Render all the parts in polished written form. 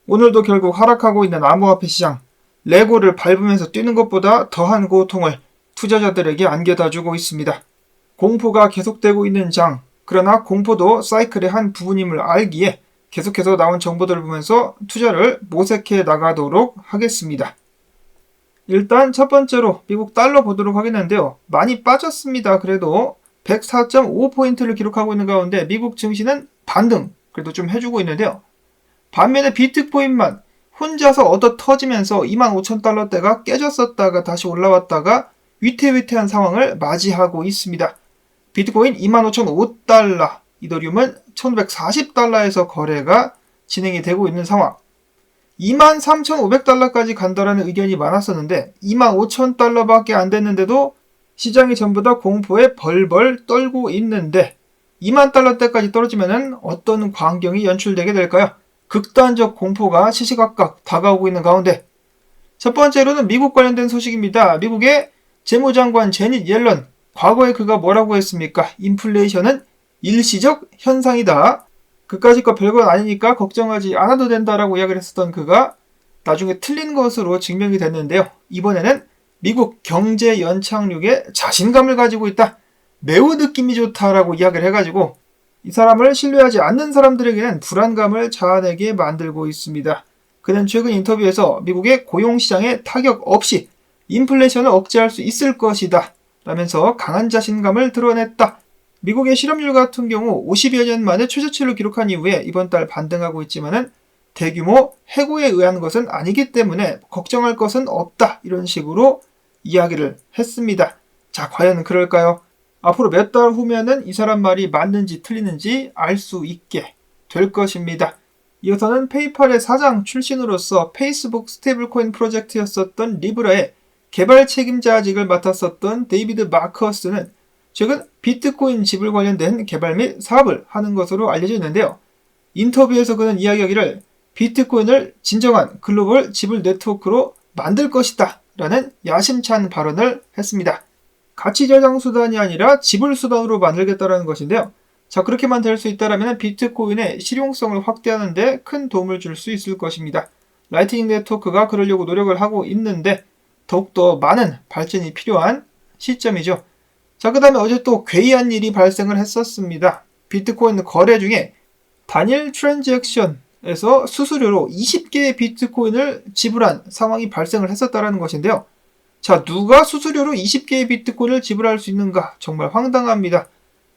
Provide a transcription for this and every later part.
오늘도 결국 하락하고 있는 암호화폐 시장. 레고를 밟으면서 뛰는 것보다 더한 고통을 투자자들에게 안겨다주고 있습니다. 공포가 계속되고 있는 장. 그러나 공포도 사이클의 한 부분임을 알기에 계속해서 나온 정보들을 보면서 투자를 모색해 나가도록 하겠습니다. 일단 첫 번째로 미국 달러 보도록 하겠는데요. 많이 빠졌습니다. 그래도 104.5포인트를 기록하고 있는 가운데 미국 증시는 반등 그래도 좀 해주고 있는데요. 반면에 비트코인만 혼자서 얻어 터지면서 25,000달러대가 깨졌었다가 다시 올라왔다가 위태위태한 상황을 맞이하고 있습니다. 비트코인 25,005달러, 이더리움은 1,540달러에서 거래가 진행이 되고 있는 상황. 23,500달러까지 간다라는 의견이 많았었는데 25,000달러밖에 안 됐는데도 시장이 전부 다 공포에 벌벌 떨고 있는데 20,000달러대까지 떨어지면 어떤 광경이 연출되게 될까요? 극단적 공포가 시시각각 다가오고 있는 가운데 첫 번째로는 미국 관련된 소식입니다. 미국의 재무장관 제닛 옐런, 과거에 그가 뭐라고 했습니까? 인플레이션은 일시적 현상이다. 그까짓 거 별건 아니니까 걱정하지 않아도 된다라고 이야기를 했었던 그가 나중에 틀린 것으로 증명이 됐는데요. 이번에는 미국 경제 연착륙에 자신감을 가지고 있다. 매우 느낌이 좋다라고 이야기를 해가지고 이 사람을 신뢰하지 않는 사람들에게는 불안감을 자아내게 만들고 있습니다. 그는 최근 인터뷰에서 미국의 고용시장에 타격 없이 인플레이션을 억제할 수 있을 것이다 라면서 강한 자신감을 드러냈다. 미국의 실업률 같은 경우 50여 년 만에 최저치를 기록한 이후에 이번 달 반등하고 있지만은 대규모 해고에 의한 것은 아니기 때문에 걱정할 것은 없다 이런 식으로 이야기를 했습니다. 자, 과연 그럴까요? 앞으로 몇 달 후면은 이 사람 말이 맞는지 틀리는지 알 수 있게 될 것입니다. 이어서는 페이팔의 사장 출신으로서 페이스북 스테이블코인 프로젝트였었던 리브라의 개발 책임자직을 맡았었던 데이비드 마커스는 최근 비트코인 지불 관련된 개발 및 사업을 하는 것으로 알려져 있는데요. 인터뷰에서 그는 이야기하기를 비트코인을 진정한 글로벌 지불 네트워크로 만들 것이다 라는 야심찬 발언을 했습니다. 가치 저장 수단이 아니라 지불 수단으로 만들겠다라는 것인데요. 자, 그렇게만 될 수 있다면 비트코인의 실용성을 확대하는 데 큰 도움을 줄 수 있을 것입니다. 라이트닝 네트워크가 그러려고 노력을 하고 있는데 더욱더 많은 발전이 필요한 시점이죠. 자, 그 다음에 어제 또 괴이한 일이 발생을 했었습니다. 비트코인 거래 중에 단일 트랜잭션에서 수수료로 20개의 비트코인을 지불한 상황이 발생을 했었다는 것인데요. 자, 누가 수수료로 20개의 비트코인을 지불할 수 있는가? 정말 황당합니다.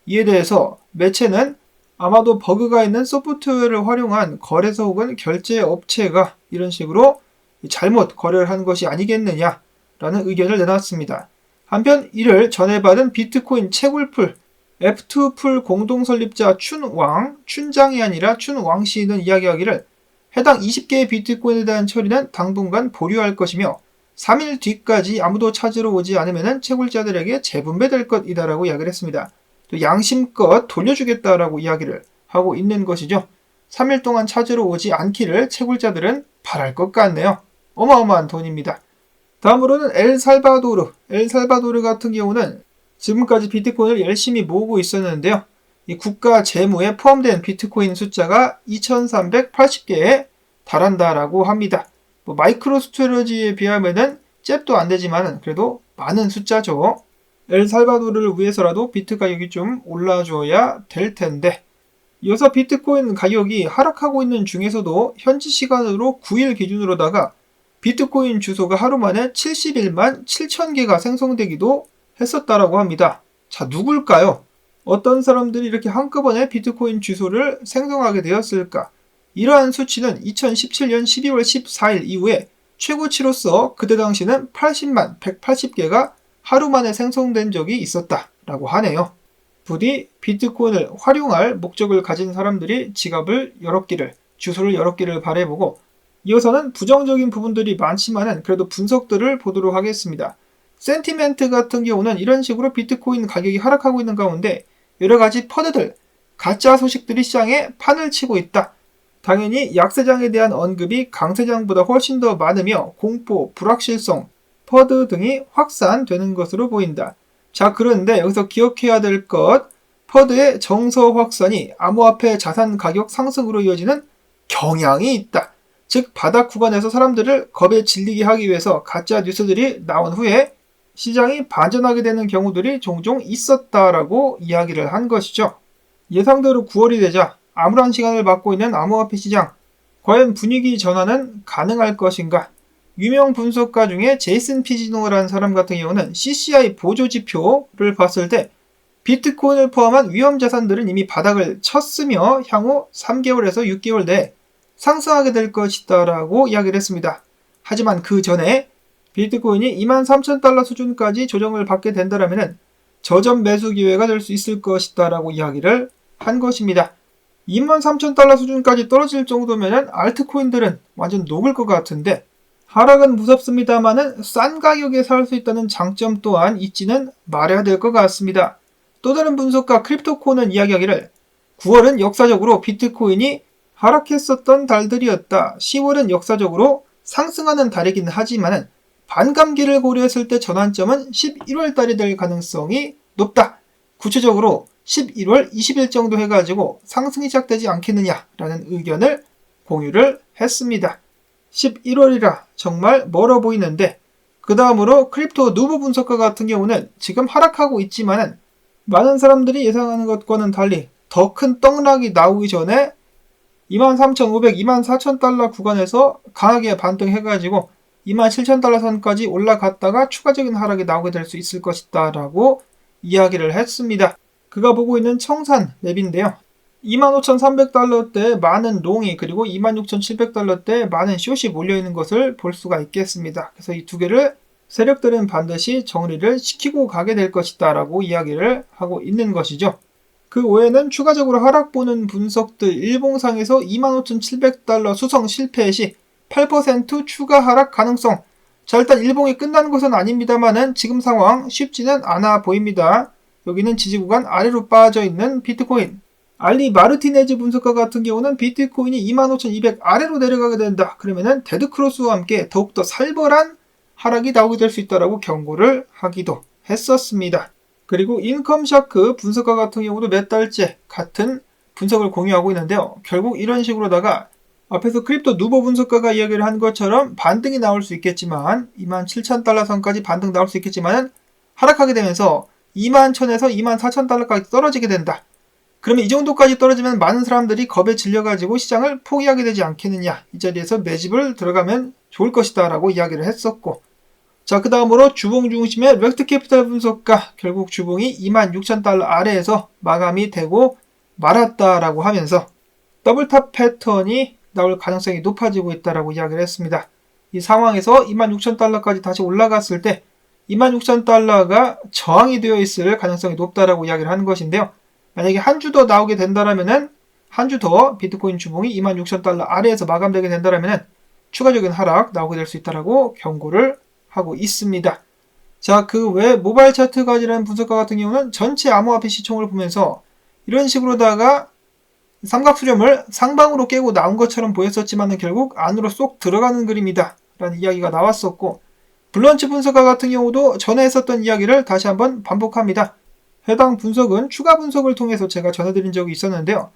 이에 대해서 매체는 아마도 버그가 있는 소프트웨어를 활용한 거래소 혹은 결제 업체가 이런 식으로 잘못 거래를 한 것이 아니겠느냐라는 의견을 내놨습니다. 한편 이를 전해받은 비트코인 채굴풀 F2풀 공동설립자 춘장이 아니라 춘왕씨는 이야기하기를 해당 20개의 비트코인에 대한 처리는 당분간 보류할 것이며 3일 뒤까지 아무도 찾으러 오지 않으면 채굴자들에게 재분배될 것이다라고 이야기를 했습니다. 또 양심껏 돌려주겠다라고 이야기를 하고 있는 것이죠. 3일 동안 찾으러 오지 않기를 채굴자들은 바랄 것 같네요. 어마어마한 돈입니다. 다음으로는 엘살바도르 같은 경우는 지금까지 비트코인을 열심히 모으고 있었는데요. 이 국가 재무에 포함된 비트코인 숫자가 2380개에 달한다라고 합니다. 마이크로스트레지에 비하면은 잽도 안 되지만 그래도 많은 숫자죠. 엘살바도르를 위해서라도 비트 가격이 좀 올라줘야 될 텐데 이어서 비트코인 가격이 하락하고 있는 중에서도 현지 시간으로 9일 기준으로다가 비트코인 주소가 하루 만에 71만 7천 개가 생성되기도 했었다라고 합니다. 자, 누굴까요? 어떤 사람들이 이렇게 한꺼번에 비트코인 주소를 생성하게 되었을까? 이러한 수치는 2017년 12월 14일 이후에 최고치로서 그때 당시는 80만 180개가 하루 만에 생성된 적이 있었다라고 하네요. 부디 비트코인을 활용할 목적을 가진 사람들이 지갑을 열었기를, 주소를 열었기를 바라보고 이어서는 부정적인 부분들이 많지만은 그래도 분석들을 보도록 하겠습니다. 센티멘트 같은 경우는 이런 식으로 비트코인 가격이 하락하고 있는 가운데 여러가지 펀드들, 가짜 소식들이 시장에 판을 치고 있다. 당연히 약세장에 대한 언급이 강세장보다 훨씬 더 많으며 공포, 불확실성, 펀드 등이 확산되는 것으로 보인다. 자, 그런데 여기서 기억해야 될 것, 펀드의 정서 확산이 암호화폐 자산 가격 상승으로 이어지는 경향이 있다. 즉 바닥 구간에서 사람들을 겁에 질리게 하기 위해서 가짜 뉴스들이 나온 후에 시장이 반전하게 되는 경우들이 종종 있었다라고 이야기를 한 것이죠. 예상대로 9월이 되자 암울한 시간을 맞고 있는 암호화폐 시장, 과연 분위기 전환은 가능할 것인가? 유명 분석가 중에 제이슨 피지노라는 사람 같은 경우는 CCI 보조지표를 봤을 때 비트코인을 포함한 위험자산들은 이미 바닥을 쳤으며 향후 3개월에서 6개월 내에 상승하게 될 것이다 라고 이야기를 했습니다. 하지만 그 전에 비트코인이 23,000달러 수준까지 조정을 받게 된다면 저점 매수 기회가 될 수 있을 것이다 라고 이야기를 한 것입니다. 23,000달러 수준까지 떨어질 정도면 알트코인들은 완전 녹을 것 같은데 하락은 무섭습니다만은 싼 가격에 살 수 있다는 장점 또한 있지는 말해야 될 것 같습니다. 또 다른 분석가 크립토코는 이야기하기를 9월은 역사적으로 비트코인이 하락했었던 달들이었다. 10월은 역사적으로 상승하는 달이긴 하지만 반감기를 고려했을 때 전환점은 11월 달이 될 가능성이 높다. 구체적으로 11월 20일 정도 해가지고 상승이 시작되지 않겠느냐라는 의견을 공유를 했습니다. 11월이라 정말 멀어 보이는데 그 다음으로 크립토 누브 분석가 같은 경우는 지금 하락하고 있지만은 많은 사람들이 예상하는 것과는 달리 더 큰 떡락이 나오기 전에 23,500, 24,000달러 구간에서 강하게 반등해가지고 27,000달러 선까지 올라갔다가 추가적인 하락이 나오게 될 수 있을 것이다 라고 이야기를 했습니다. 그가 보고 있는 청산 랩인데요. 25,300달러대에 많은 롱이 그리고 26,700달러대에 많은 숏이 몰려있는 것을 볼 수가 있겠습니다. 그래서 이 두 개를 세력들은 반드시 정리를 시키고 가게 될 것이다 라고 이야기를 하고 있는 것이죠. 그 외에는 추가적으로 하락 보는 분석들 일봉상에서 25,700달러 수성 실패 시 8% 추가 하락 가능성. 자, 일단 일봉이 끝난 것은 아닙니다만은 지금 상황 쉽지는 않아 보입니다. 여기는 지지구간 아래로 빠져 있는 비트코인. 알리 마르티네즈 분석가 같은 경우는 비트코인이 25,200 아래로 내려가게 된다. 그러면은 데드크로스와 함께 더욱더 살벌한 하락이 나오게 될 수 있다라고 경고를 하기도 했었습니다. 그리고 인컴샤크 분석가 같은 경우도 몇 달째 같은 분석을 공유하고 있는데요. 결국 이런 식으로다가 앞에서 크립토 누보 분석가가 이야기를 한 것처럼 반등이 나올 수 있겠지만 27,000달러 선까지 반등 나올 수 있겠지만 하락하게 되면서 21,000에서 24,000달러까지 떨어지게 된다. 그러면 이 정도까지 떨어지면 많은 사람들이 겁에 질려가지고 시장을 포기하게 되지 않겠느냐. 이 자리에서 매집을 들어가면 좋을 것이다 라고 이야기를 했었고, 자, 그 다음으로 주봉 중심의 렉트캐피탈 분석가, 결국 주봉이 26,000달러 아래에서 마감이 되고 말았다라고 하면서 더블탑 패턴이 나올 가능성이 높아지고 있다라고 이야기를 했습니다. 이 상황에서 26,000달러까지 다시 올라갔을 때 26,000달러가 저항이 되어 있을 가능성이 높다라고 이야기를 하는 것인데요. 만약에 한 주 더 나오게 된다라면은 한 주 더 비트코인 주봉이 26,000달러 아래에서 마감되게 된다라면은 추가적인 하락 나오게 될 수 있다라고 경고를 하고 있습니다. 자, 그 외 모바일 차트 가지라는 분석가 같은 경우는 전체 암호화폐 시총을 보면서 이런 식으로다가 삼각수렴을 상방으로 깨고 나온 것처럼 보였었지만 결국 안으로 쏙 들어가는 그림이다 라는 이야기가 나왔었고, 블런치 분석가 같은 경우도 전에 했었던 이야기를 다시 한번 반복합니다. 해당 분석은 추가 분석을 통해서 제가 전해드린 적이 있었는데요.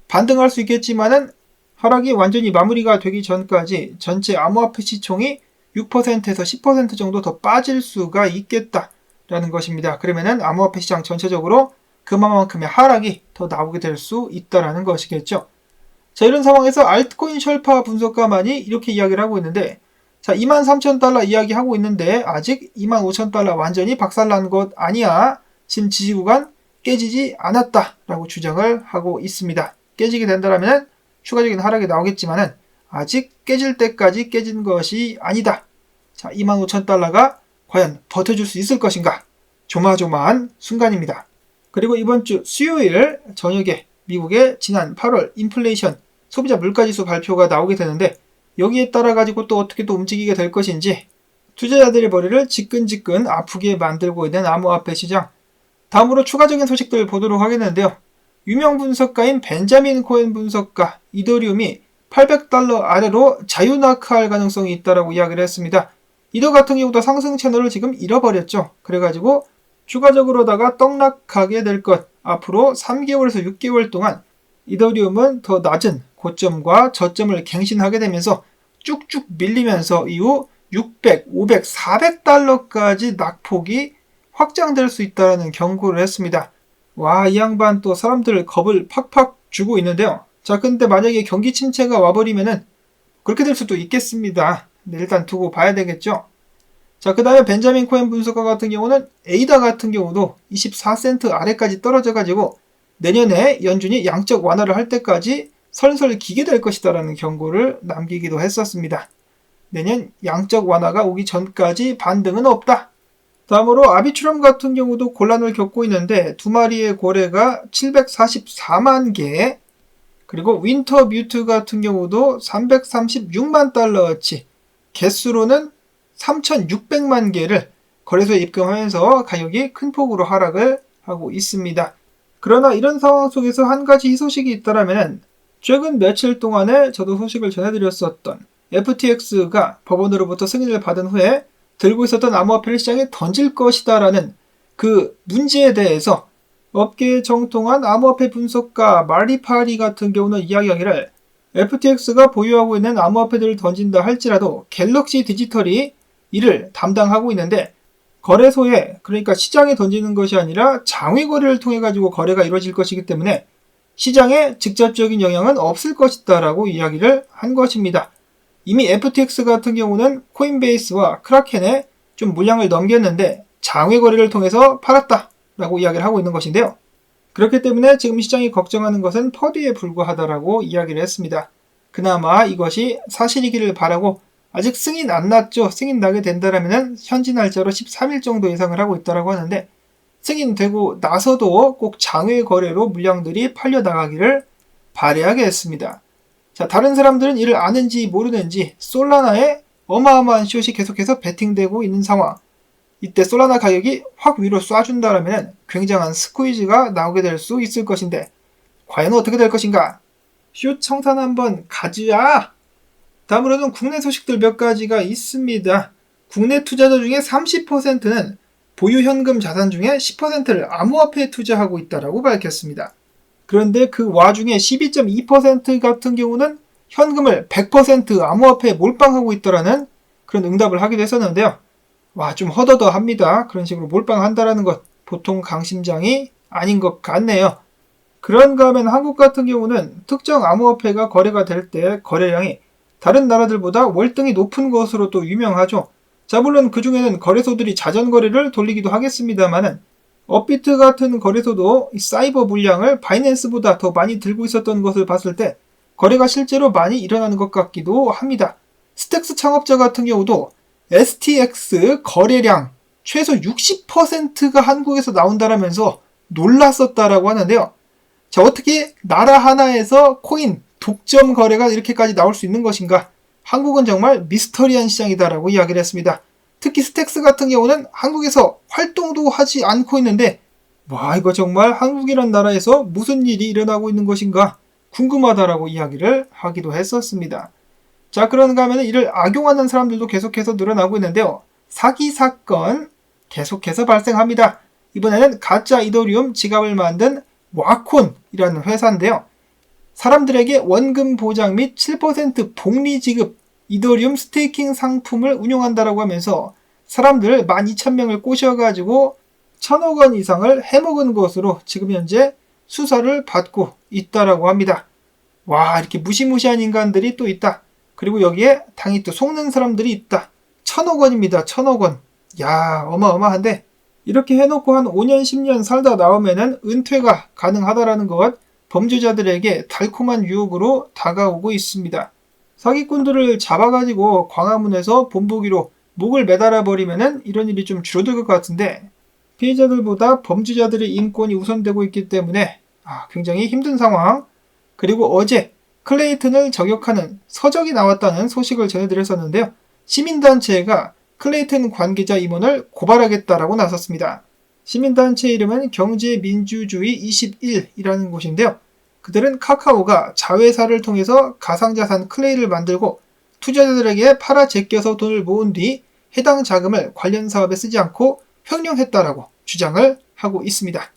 반등할 수 있겠지만은 하락이 완전히 마무리가 되기 전까지 전체 암호화폐 시총이 6%에서 10% 정도 더 빠질 수가 있겠다라는 것입니다. 그러면은 암호화폐 시장 전체적으로 그만큼의 하락이 더 나오게 될 수 있다라는 것이겠죠. 자, 이런 상황에서 알트코인 셜파 분석가만이 이렇게 이야기를 하고 있는데, 자, 23,000달러 이야기하고 있는데 아직 25,000달러 완전히 박살난 것 아니야. 지금 지지구간 깨지지 않았다라고 주장을 하고 있습니다. 깨지게 된다면 추가적인 하락이 나오겠지만은 아직 깨질 때까지 깨진 것이 아니다. 자, 25,000달러가 과연 버텨줄 수 있을 것인가? 조마조마한 순간입니다. 그리고 이번 주 수요일 저녁에 미국의 지난 8월 인플레이션 소비자 물가지수 발표가 나오게 되는데, 여기에 따라 가지고 또 어떻게 또 움직이게 될 것인지 투자자들의 머리를 지끈지끈 아프게 만들고 있는 암호화폐 시장. 다음으로 추가적인 소식들을 보도록 하겠는데요. 유명 분석가인 벤자민 코엔 분석가, 이더리움이 800달러 아래로 자유낙하할 가능성이 있다라고 이야기를 했습니다. 이더 같은 경우도 상승 채널을 지금 잃어버렸죠. 그래가지고 추가적으로다가 떡락하게 될 것. 앞으로 3개월에서 6개월 동안 이더리움은 더 낮은 고점과 저점을 갱신하게 되면서 쭉쭉 밀리면서 이후 600, 500, 400달러까지 낙폭이 확장될 수 있다는 경고를 했습니다. 와, 이 양반 또 사람들 겁을 팍팍 주고 있는데요. 자, 근데 만약에 경기 침체가 와버리면은 그렇게 될 수도 있겠습니다. 네, 일단 두고 봐야 되겠죠. 자, 그 다음에 벤자민 코hen 분석가 같은 경우는 에이다 같은 경우도 24센트 아래까지 떨어져가지고 내년에 연준이 양적 완화를 할 때까지 설설 기게 될 것이다라는 경고를 남기기도 했었습니다. 내년 양적 완화가 오기 전까지 반등은 없다. 다음으로 아비트럼 같은 경우도 곤란을 겪고 있는데 두 마리의 고래가 744만 개, 그리고 윈터 뮤트 같은 경우도 336만 달러어치, 개수로는 3,600만 개를 거래소에 입금하면서 가격이 큰 폭으로 하락을 하고 있습니다. 그러나 이런 상황 속에서 한 가지 희소식이 있다라면 최근 며칠 동안에 저도 소식을 전해드렸었던 FTX가 법원으로부터 승인을 받은 후에 들고 있었던 암호화폐를 시장에 던질 것이다라는 그 문제에 대해서 업계에 정통한 암호화폐 분석가 마리파리 같은 경우는 이야기하기를 FTX가 보유하고 있는 암호화폐들을 던진다 할지라도 갤럭시 디지털이 이를 담당하고 있는데 거래소에, 그러니까 시장에 던지는 것이 아니라 장외 거래를 통해 가지고 거래가 이루어질 것이기 때문에 시장에 직접적인 영향은 없을 것이다 라고 이야기를 한 것입니다. 이미 FTX 같은 경우는 코인베이스와 크라켄에 좀 물량을 넘겼는데 장외 거래를 통해서 팔았다 라고 이야기를 하고 있는 것인데요. 그렇기 때문에 지금 시장이 걱정하는 것은 퍼디에 불과하다라고 이야기를 했습니다. 그나마 이것이 사실이기를 바라고, 아직 승인 안 났죠. 승인 나게 된다라면 현지 날짜로 13일 정도 예상을 하고 있다라고 하는데 승인되고 나서도 꼭 장외 거래로 물량들이 팔려 나가기를 바라야겠습니다. 자, 다른 사람들은 이를 아는지 모르는지 솔라나에 어마어마한 숏이 계속해서 베팅되고 있는 상황. 이때 솔라나 가격이 확 위로 쏴준다라면 굉장한 스퀴즈가 나오게 될 수 있을 것인데 과연 어떻게 될 것인가? 숏 청산 한번 가자! 다음으로는 국내 소식들 몇 가지가 있습니다. 국내 투자자 중에 30%는 보유 현금 자산 중에 10%를 암호화폐에 투자하고 있다고 밝혔습니다. 그런데 그 와중에 12.2% 같은 경우는 현금을 100% 암호화폐에 몰빵하고 있다라는 그런 응답을 하기도 했었는데요. 와, 좀 허더더합니다. 그런 식으로 몰빵한다라는 것 보통 강심장이 아닌 것 같네요. 그런가 하면 한국 같은 경우는 특정 암호화폐가 거래가 될 때 거래량이 다른 나라들보다 월등히 높은 것으로 또 유명하죠. 자, 물론 그 중에는 거래소들이 자전 거래를 돌리기도 하겠습니다만은 업비트 같은 거래소도 사이버 물량을 바이낸스보다 더 많이 들고 있었던 것을 봤을 때 거래가 실제로 많이 일어나는 것 같기도 합니다. 스택스 창업자 같은 경우도 STX 거래량 최소 60%가 한국에서 나온다라면서 놀랐었다라고 하는데요. 자, 어떻게 나라 하나에서 코인 독점 거래가 이렇게까지 나올 수 있는 것인가? 한국은 정말 미스터리한 시장이다라고 이야기를 했습니다. 특히 스택스 같은 경우는 한국에서 활동도 하지 않고 있는데 와, 이거 정말 한국이란 나라에서 무슨 일이 일어나고 있는 것인가 궁금하다라고 이야기를 하기도 했었습니다. 자, 그런가 하면 이를 악용하는 사람들도 계속해서 늘어나고 있는데요. 사기 사건 계속해서 발생합니다. 이번에는 가짜 이더리움 지갑을 만든 와콘이라는 회사인데요. 사람들에게 원금 보장 및 7% 복리 지급 이더리움 스테이킹 상품을 운용한다라고 하면서 사람들 12,000명을 꼬셔가지고 1,000억 원 이상을 해먹은 것으로 지금 현재 수사를 받고 있다라고 합니다. 와, 이렇게 무시무시한 인간들이 또 있다. 그리고 여기에 당이 또 속는 사람들이 있다. 1,000억 원입니다. 1,000억 원. 야, 어마어마한데 이렇게 해놓고 한 5년 10년 살다 나오면은 은퇴가 가능하다라는 것, 범죄자들에게 달콤한 유혹으로 다가오고 있습니다. 사기꾼들을 잡아가지고 광화문에서 본보기로 목을 매달아 버리면은 이런 일이 좀 줄어들 것 같은데 피해자들보다 범죄자들의 인권이 우선되고 있기 때문에 굉장히 힘든 상황. 그리고 어제 클레이튼을 저격하는 서적이 나왔다는 소식을 전해드렸었는데요. 시민단체가 클레이튼 관계자 임원을 고발하겠다라고 나섰습니다. 시민단체 이름은 경제민주주의 21이라는 곳인데요. 그들은 카카오가 자회사를 통해서 가상자산 클레이를 만들고 투자자들에게 팔아 제껴서 돈을 모은 뒤 해당 자금을 관련 사업에 쓰지 않고 횡령했다라고 주장을 하고 있습니다.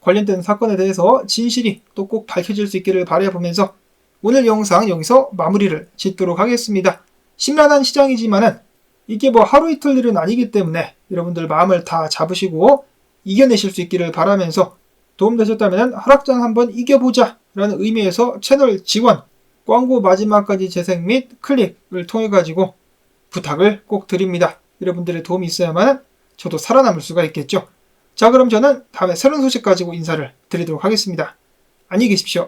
관련된 사건에 대해서 진실이 또 꼭 밝혀질 수 있기를 바라보면서 오늘 영상 여기서 마무리를 짓도록 하겠습니다. 심란한 시장이지만은 이게 뭐 하루 이틀 일은 아니기 때문에 여러분들 마음을 다 잡으시고 이겨내실 수 있기를 바라면서 도움되셨다면 하락장 한번 이겨보자 라는 의미에서 채널 지원, 광고 마지막까지 재생 및 클릭을 통해 가지고 부탁을 꼭 드립니다. 여러분들의 도움이 있어야만 저도 살아남을 수가 있겠죠. 자, 그럼 저는 다음에 새로운 소식 가지고 인사를 드리도록 하겠습니다. 안녕히 계십시오.